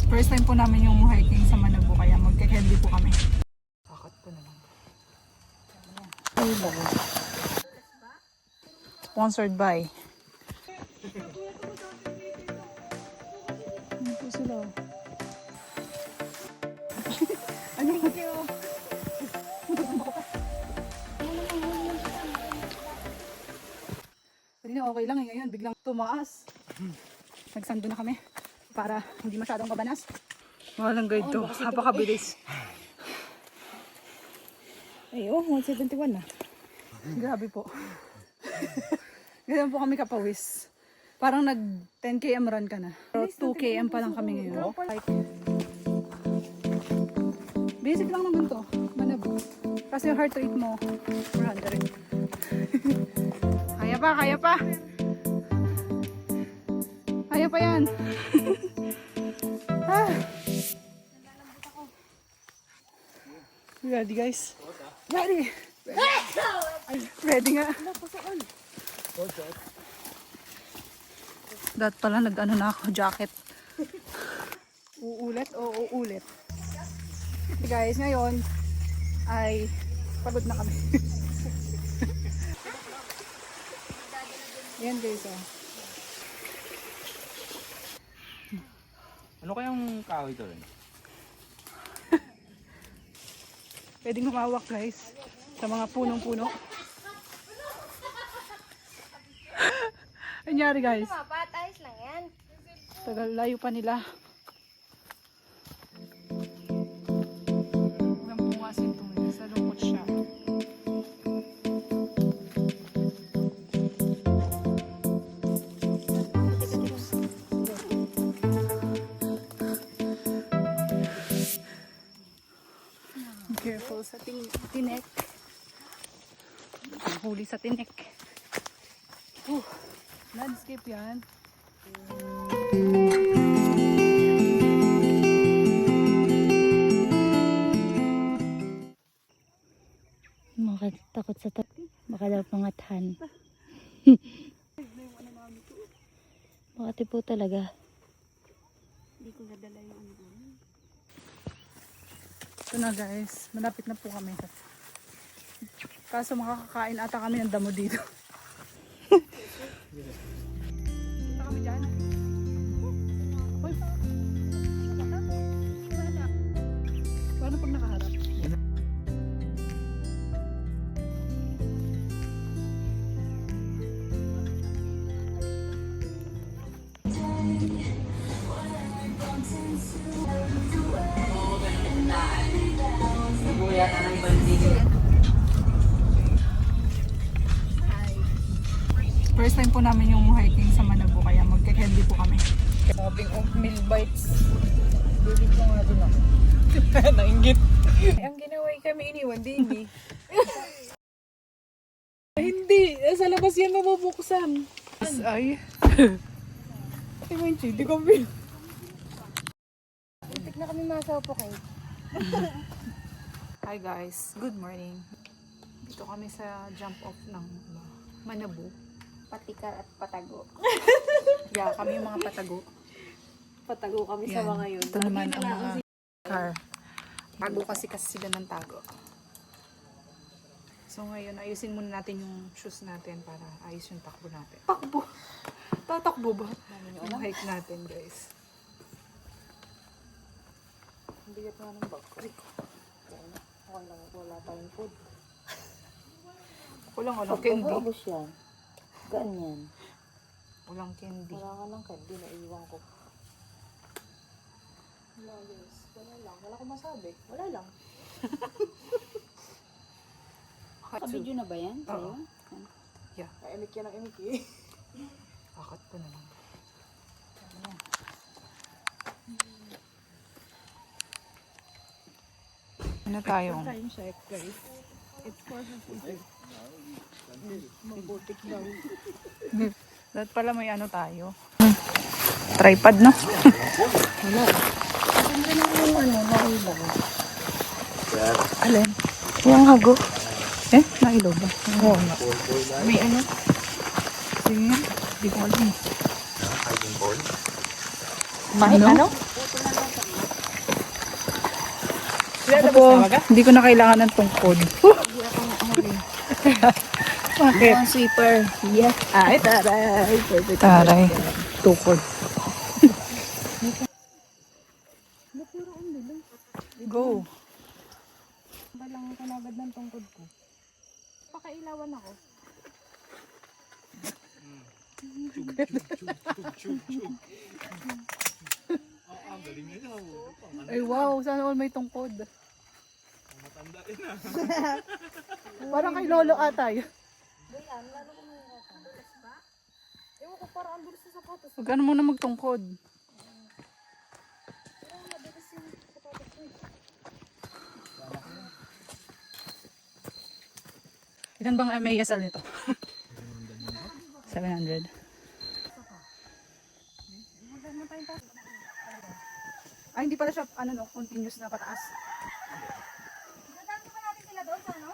First time po namin yung hiking sa Manabo, kaya magke-candy po kami. Kakat ko na lang. Sponsored by. Ano po sila? Ano po kayo? Kanina okay lang eh, ngayon biglang tumaas. Nagsando na kami para hindi masyadong mabanas. Walang guide to, napakabilis. Ay, 171 na. Grabe po. Ganyan po kami kapawis. Parang nag 10 km run ka na. Pero 2 km pa lang kami ngayon. Basic lang naman to. Manabo. Kasi yung heart rate mo, 400. Kaya pa, kaya pa. Kaya pa yan. Ready guys? Ready! Ay, ready nga. Dat pala nag-ano na ako, jacket. Uulit o uulit. Okay guys, ngayon ay pagod na kami. Yan guys oh. Ano kayang kahoy to rin? Pwedeng humawak guys sa mga punong-puno. Anyari guys? Ayos lang yan. Tagal layo pa nila. Namungasin ito guys. Nalungkot siya. Careful sa tinek. Huli sa tinek. Landscape yan. Takot sa baka daw pangathan. Makati po talaga. Hindi ko nadala yung ano. Ito na guys, malapit na po kami. Kaso makakakain ata kami ng damo dito. Kita kami dyan. Uy. Paano pag nakaharap? First time po namin yung hiking sa Manabo, kaya magke-candy po kami. Sabing oatmeal bites. Bibig ko nga din ako. Nainggit. Ang ginawa kami iniwan, baby. Hindi. Sa labas yan mabubuksan. Ay. Ay, Manchi, di kami. Itik na kami masapo kayo. Hi guys, good morning. Dito kami sa jump off ng Manabo. Patikar at patago. Yeah, kami yung mga patago. Patago kami sa Yan. mga yun. Ito naman ang mga car. Tago kasi sila ng tago. So ngayon, ayusin muna natin yung shoes natin para ayos yung takbo natin. Takbo? Tatakbo ba? Yung hike natin guys. Ang bigat nga ng bag. Okay lang, wala tayong food. Walang candy. Ubus yan. Ganyan. Walang candy. Wala nga lang candy, naiiwan ko. Wala guys. Wala lang. Wala akong masabi. Wala lang. Ka-video na ba yan? Sa'yo? Yeah. Imik yan ang imik eh. Kakat ko na lang. Ano tayong? Time check guys. It's 4:50. Mabutik daw. Dapat pala may ano tayo. Tripod, no? Wala. Maganda na yung ano, nailaw. Alin? Yung hago. Eh, nailaw ba? Oo nga. May ano? Sige nga. Hindi ko alam. May ano? Ako po, hindi ko na kailangan ng tungkod. Bakit? Ang sweeper. Yes. Ay, taray. Taray. Tukod. Go. Balang kanagad ng tungkod ko. Pakailawan ako. Ay wow, sana all may tungkod. Parang kay Lolo ata yun. Ewan ko para ang bilis sa sapatos. Huwag ano muna magtungkod. Ilan bang MASL nito? 700. Ay, hindi pala siya, ano no, continuous na pataas. Nadami pa natin sila doon sa ano?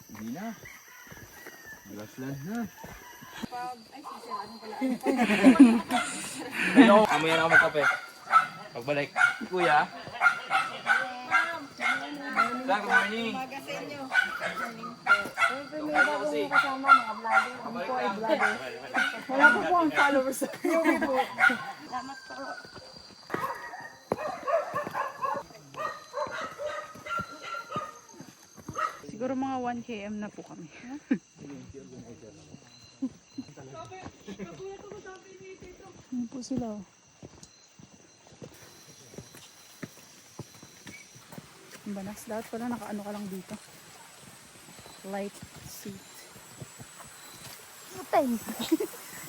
Hindi na. Grassland na. Ayun ako, mamaya na ako magkape. Pagbalik. Kuya. Sir, good morning. Siyempre may bagong kasama mga vlogger. Ako po ay vlogger. Wala po po ang followers sa YouTube po. Salamat po. Siguro mga 1 km na po kami. Ano po sila? Oh. Ang banas, lahat pala nakaano ka lang dito. Light seat. Matay.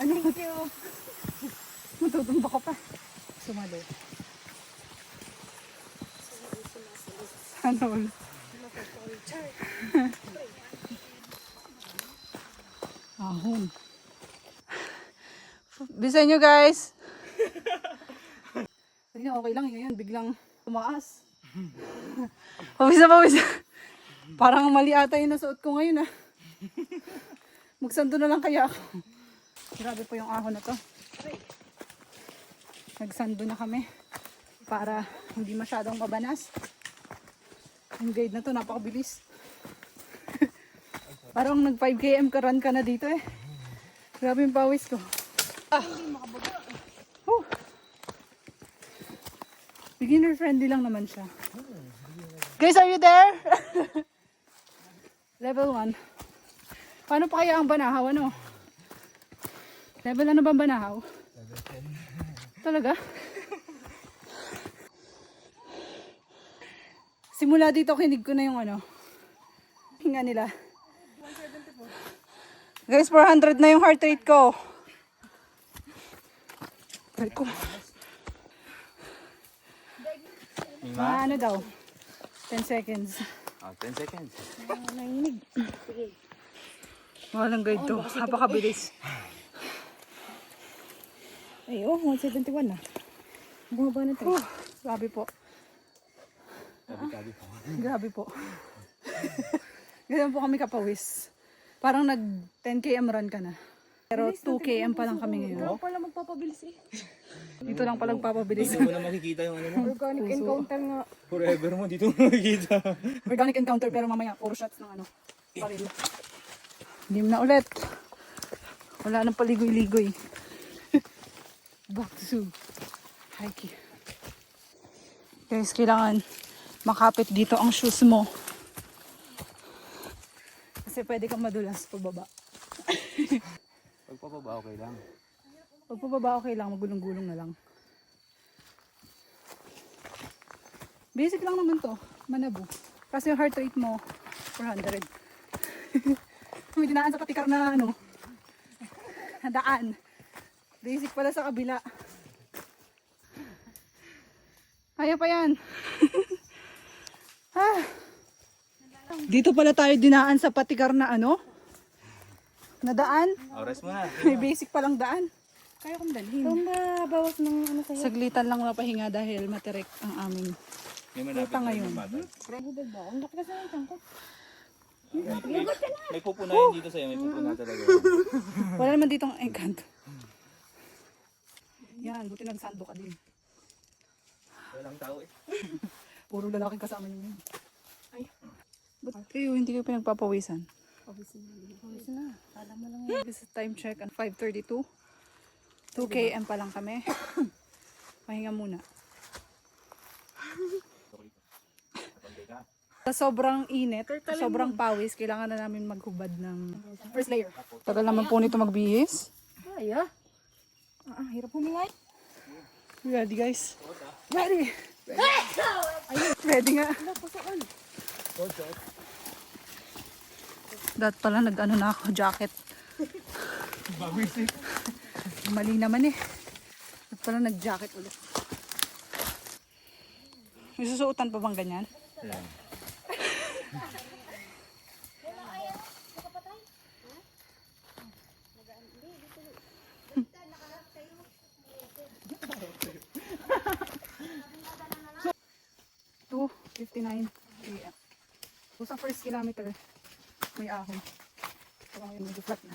Ano yun? Matutumba ka pa. Sumalo. Ano? Ahon. Bisa nyo guys. Hindi na okay lang. Ngayon biglang tumaas. Pawisa. Parang mali ata yung nasuot ko ngayon ah. Magsando na lang kaya ako. Grabe po yung ahon na to. Nagsando na kami. Para hindi masyadong mabanas. Ang guide na to napakabilis. Parang nag 5 km ka run ka na dito eh. Grabe yung pawis ko. Beginner friendly lang naman siya. Guys, are you there? Level 1. Paano pa kaya ang banahaw ano? Level ano ba ang banahaw? Level 10. Talaga? Simula dito kinig ko na yung ano. Hinga nila. Guys, 400 na yung heart rate ko. Heart ko. Mga ano daw? 10 seconds. 10 seconds. Nanginig. Sige. Walang guide to. Napakabilis. Ay, oh, 171 na. Bumaba na tayo. Grabe po. Tabi-tabi po. Grabe po. Ganyan po kami kapawis. Parang nag 10 km run ka na. Pero 2 km pa lang kami ngayon. Ikaw pala magpapabilis eh. Dito lang palang papabilis. Dito mo na makikita yung ano mo. Organic encounter nga. Forever mo, dito mo makikita. Organic encounter pero mamaya puro shots ng ano. Paril. Hindi na ulit. Wala nang paligoy-ligoy. Back to hiking. Guys, kailangan makapit dito ang shoes mo. Kasi pwede kang madulas pababa. Pagpapaba, okay lang. Pag pababa okay lang, magulong-gulong na lang. Basic lang naman to, Manabu. Kasi yung heart rate mo, 400. May dinaan sa patikar na ano, daan. Basic pala sa kabila. Kaya pa yan. Dito pala tayo dinaan sa patikar na ano, na daan. Oras mo na. May basic palang daan. Kaya kong dalhin. Ikaw bawas ng ano sa'yo. Saglitan lang napahinga dahil matirek ang aming May malapit ruta ngayon. Hudad ba? Ang laki kasi ng tangkot. May pupunayan dito sa'yo, may pupuna talaga. Wala naman ditong engkanto. Yan, buti nagsando ka din. Walang tao eh. Puro lalaki kasama niyo. Ay. Ba't kayo hindi kayo pinagpapawisan? Pawis na. Alam mo lang yan. This is time check at 5:32. 2 km pa lang kami. Pahinga muna. Sa sobrang init, sobrang pawis, kailangan na namin maghubad ng first layer. Tagal naman po nito magbihis. Ay, ah. Hirap humingay. Ready guys? Ready! Ready nga. Dahil pala nag-ano na ako, jacket. Mali naman eh. Dahil pala nag-jacket ulit. May susuotan pa bang ganyan? Wala. 2:59 AM. So sa first kilometer, may ahon. So ngayon medyo flat na.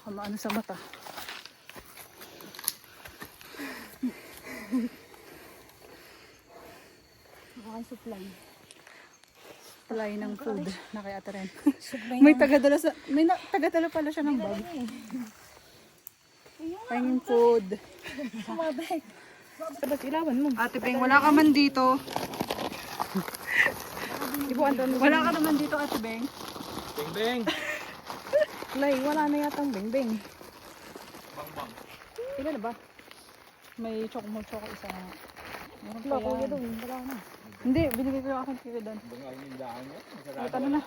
Kamaano sa mata. Supply. Supply ng food na kay Ate Ren. May tagadala tagadala pala siya ng bag. Pahingin food. Sumabay. Tapos ilawan mo. Ate Beng, wala ka man dito. Wala ka naman dito, Ate Beng. Beng beng! Lay, wala na yatang beng-beng. Bang bang. Ilan na ba? May choco isa. Meron pa Wala ko yan. doon. Wala na. Hindi, binigay ko yung aking kilo doon. Bang ang nindaan mo. Ay, ano na.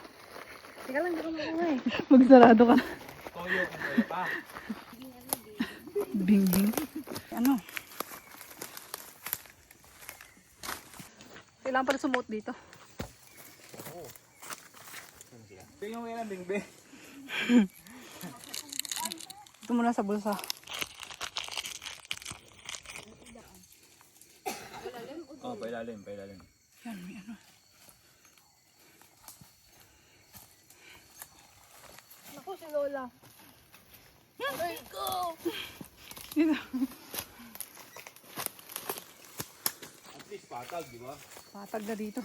Teka lang, di ko makuha eh. Magsarado ka na. Toyo kung kaya pa. Bing bing. Ano? Kailangan pala sumuot dito. Beng yung yan beng beng. Ito muna sa bulsa. Oh, pailalim, pailalim. Yan, may ano. Ako si Lola. Aray ko! Dito. At least patag, di ba? Patag na dito.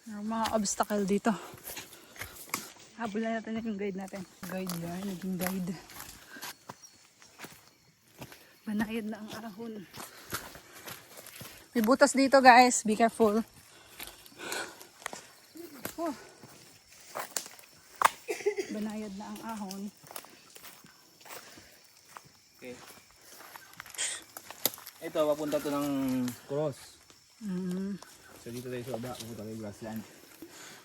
May mga obstacle dito. Habulan natin yung guide natin. Guide yan, naging guide. Banayad na ang ahon. May butas dito guys, be careful. Oh. Banayad na ang ahon. Okay. Ito, papunta to ng cross. So dito tayo sa baba, pupunta tayo grassland.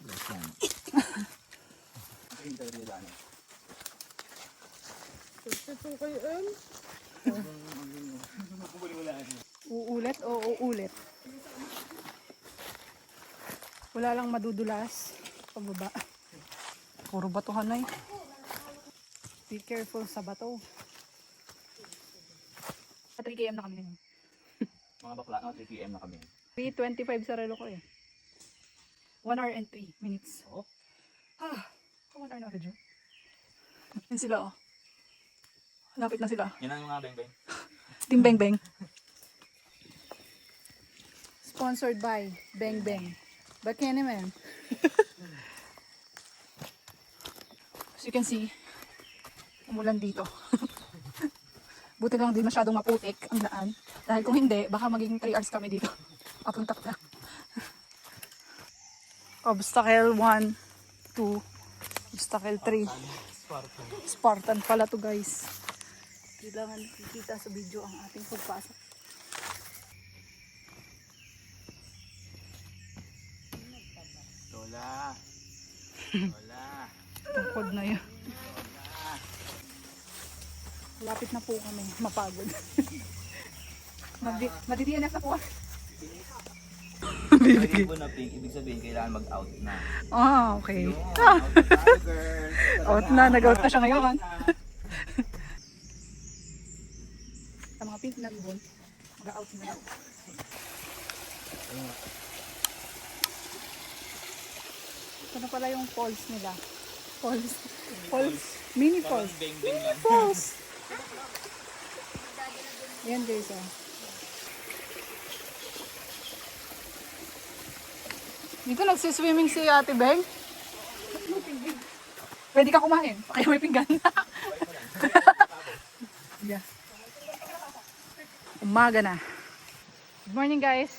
Grassland. Hinta tayo lang. Ito kayo, Uulit o uulit? Wala lang madudulas. Pababa. Puro batuhan na eh. Be careful sa bato. 3 km na kami ngayon. Mga bakla, 3 PM na kami. 3:25 sa relo ko eh. 1 hour and 3 minutes. Oo. 1 hour na video. Yan sila oh. Lapit na sila. Yan ang mga beng beng. Team Beng Beng. Sponsored by Beng Beng. Bakit man? As you can see, umulan dito. Buti lang din masyadong maputik ang daan. Dahil kung hindi, baka maging 3 hours kami dito. Papuntak na. Obstacle 1, 2, obstacle 3. Spartan pala to guys. Kailangan nakikita sa video ang ating pagpasok. Lola. Lola. Tungkod na yun. Lapit na po kami. Mapagod. Madi-DNF na po. Pag po na pink, ibig sabihin kailangan mag-out na. Okay. Out na tayo, girl. Out na. Nag-out na siya ngayon. Sa mga pink na ribbon, mag-out na daw. Ito na pala yung falls nila. Falls. Falls. Mini falls. Beng-beng Mini lang. falls. Ayan guys, oh. Dito nagsiswimming si Ate Beng. Pwede ka kumain. Kaya may pinggan. Yeah. Umaga na. Good morning guys.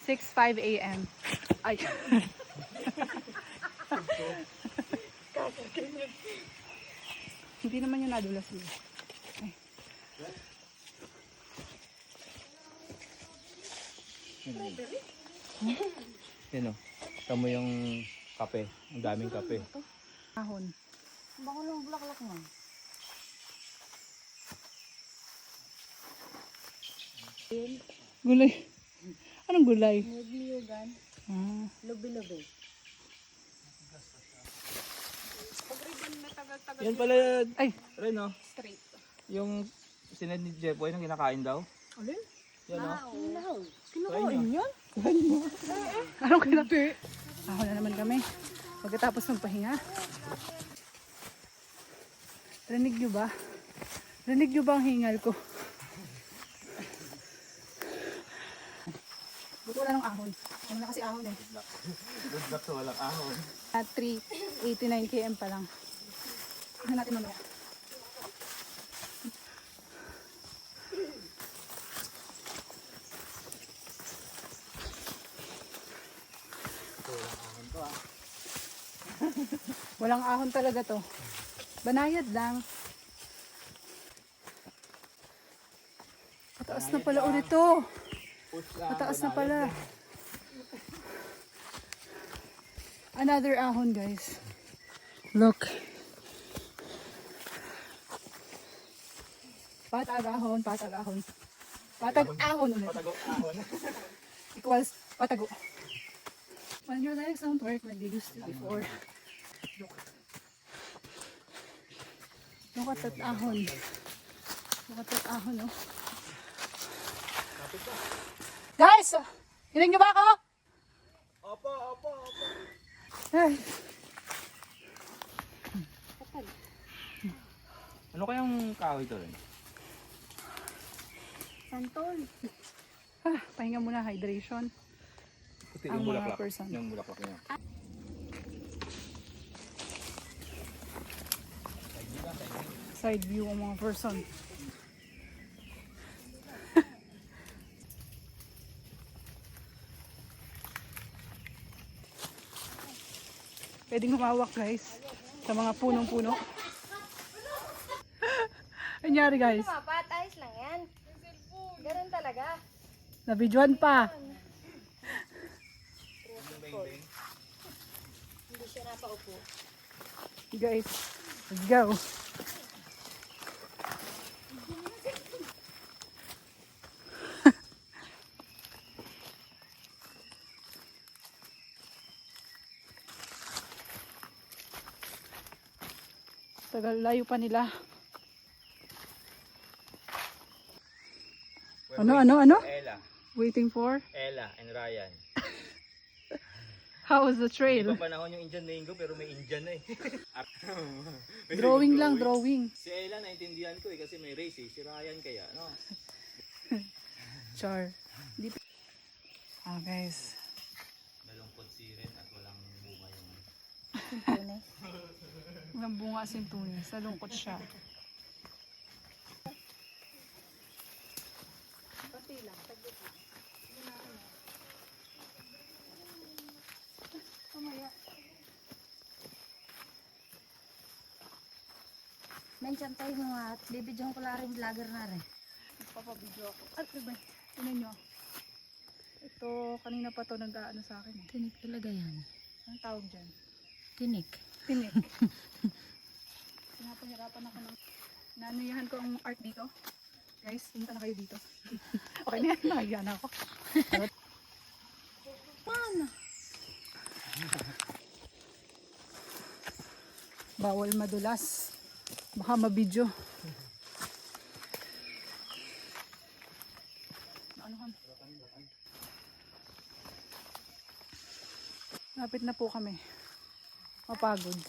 6:05 a.m. Ay. Hindi naman yung nadulas niya. Ay. Yan o. Tamo yung kape. Ang daming kape. Ahon. Baka lang bulaklak mo. Gulay. Anong gulay? Niyog-niyogan. Ah. Lubi-lubi. Yan pala, Ay. rin o. Straight. Yung sinad ni Jepoy na kinakain daw. Alin? Yan o. No. Kinukuha yun? Anong kinati? Ahon na naman kami. Pagkatapos ng pahinga. Rinig nyo ba? Rinig nyo ba ang hingal ko? Buto wala ng ahon. Ano na kasi ahon eh. Good luck sa walang ahon. At 389 km pa lang. Tignan natin mamaya. Walang ahon talaga to. Banayad lang. Mataas na pala ulit to. Mataas na pala. Another ahon guys. Look. Patag ahon, patag ahon. Patag ahon ulit. Patago ahon. Equals patago. When your legs don't work like they used to before. Look at that ahon. Look at that ahon, oh. Guys! Hinig niyo ba ako? Opo, opo, opo. Ay. Ano kayang kahoy to rin? Santol. Pahinga muna, hydration. Puti Ang yung mga bulaklak. person. Yung bulaklak niya. Side view ang mga person. Pwedeng humawak guys sa mga punong-puno. Anyari guys? Papat, ayos lang yan. Ganun talaga. Nabidyoan pa. Hindi siya napaupo. Guys, let's go. Tagal layo pa nila. Ano? Ella. Waiting for? Ella and Ryan. How was the Iba trail? panahon yung Indian mango pero may Indian na eh. Drawing lang, drawing. Si Ella naintindihan ko eh kasi may race eh. Si Ryan kaya, no? Char. Guys. Malungkot si Ren at walang bunga yung... Tunis. Walang bunga sintunis. Nalungkot siya. Mention tayo mga bibidyohan ko lang rin vlogger na rin. Nagpapabidyo ako. At diba? Tinan nyo. Ito, kanina pa to nag-aano sa akin eh. Tinik talaga yan. Anong tawag dyan? Tinik. Tinik. Pinapahirapan ako ng... Nanuyahan ko ang art dito. Guys, punta na kayo dito. Okay na yan, nakahiya na ako. Paano? Bawal madulas. Baka mabidyo. Ano kan? Lapit na po kami. Mapagod.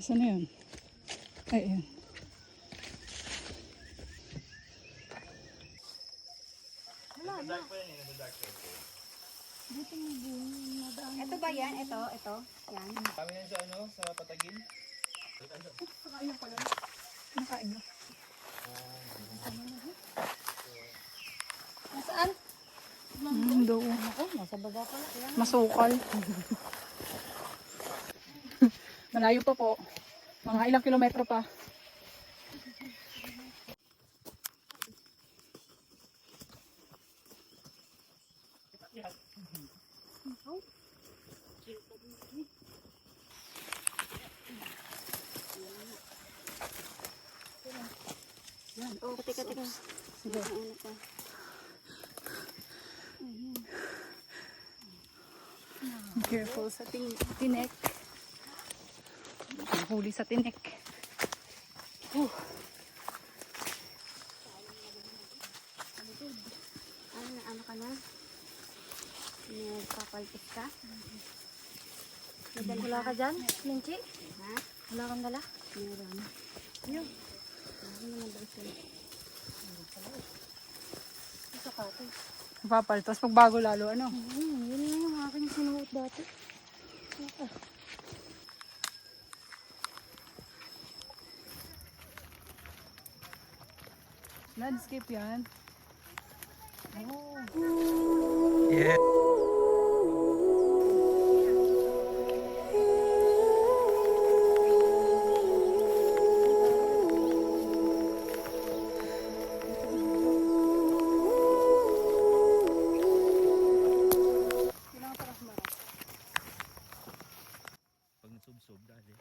Asan na yun? Ay, yun. Ito ba yan? Ito? Yan. Kami yan sa ano, sa Patagin. Nakain na. Nasaan? Doon. Ako, nasa baga pala. Yan. Masukal. Malayo pa po. Mga ilang kilometro pa. Oh, teka. Sige. Ano pa? Careful sa tinek. Huli sa tinek. Ano ka na? Nagpapalpit ka? Wala ka dyan, Minchi? Ha? Wala kang dala? Meron. Ano? Ano naman daw siya? Isa ka ito. Papal. Tapos pagbago lalo, ano? Yun na yung aking sinuot dati. Landscape yan. Yeah. Pag nasubsob dali.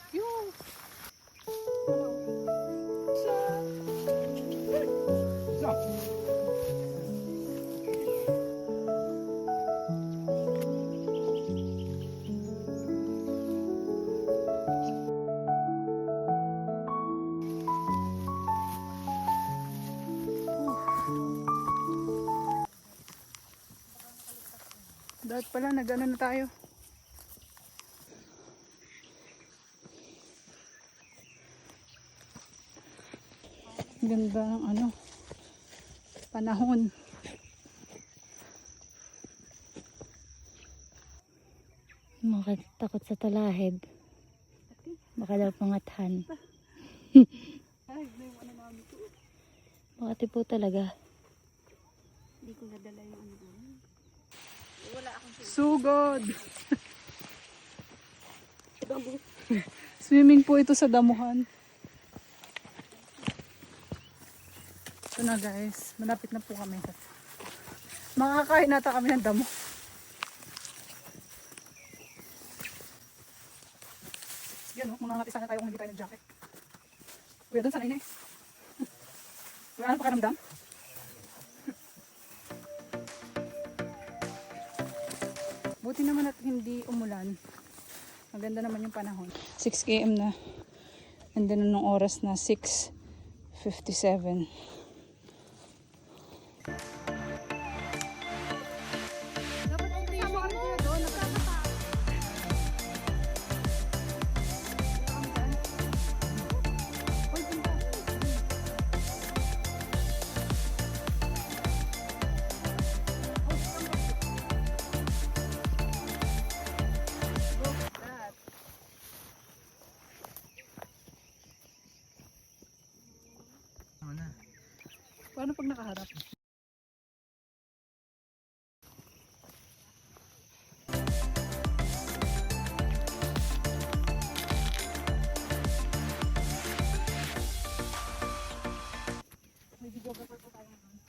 Yung dahil pala nag-ano na tayo. Ganda ng ano, panahon. Makatakot sa talahib. Baka daw pangathan. Makati po talaga. Hindi ko nadala yung ano. Wala akong Sugod! Swimming po ito sa damuhan. Ito na guys, malapit na po kami. Makakain nata kami ng damo. Yan o, mga sana tayo kung hindi tayo nag-jacket. Kuya doon, sanay na eh. Kuya, ano pakiramdam? Buti naman at hindi umulan. Maganda naman yung panahon. 6 km na. And then anong oras na? 6:57. Paano pag nakaharap? May videographer po tayo ngayon.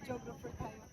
Videographer tayo.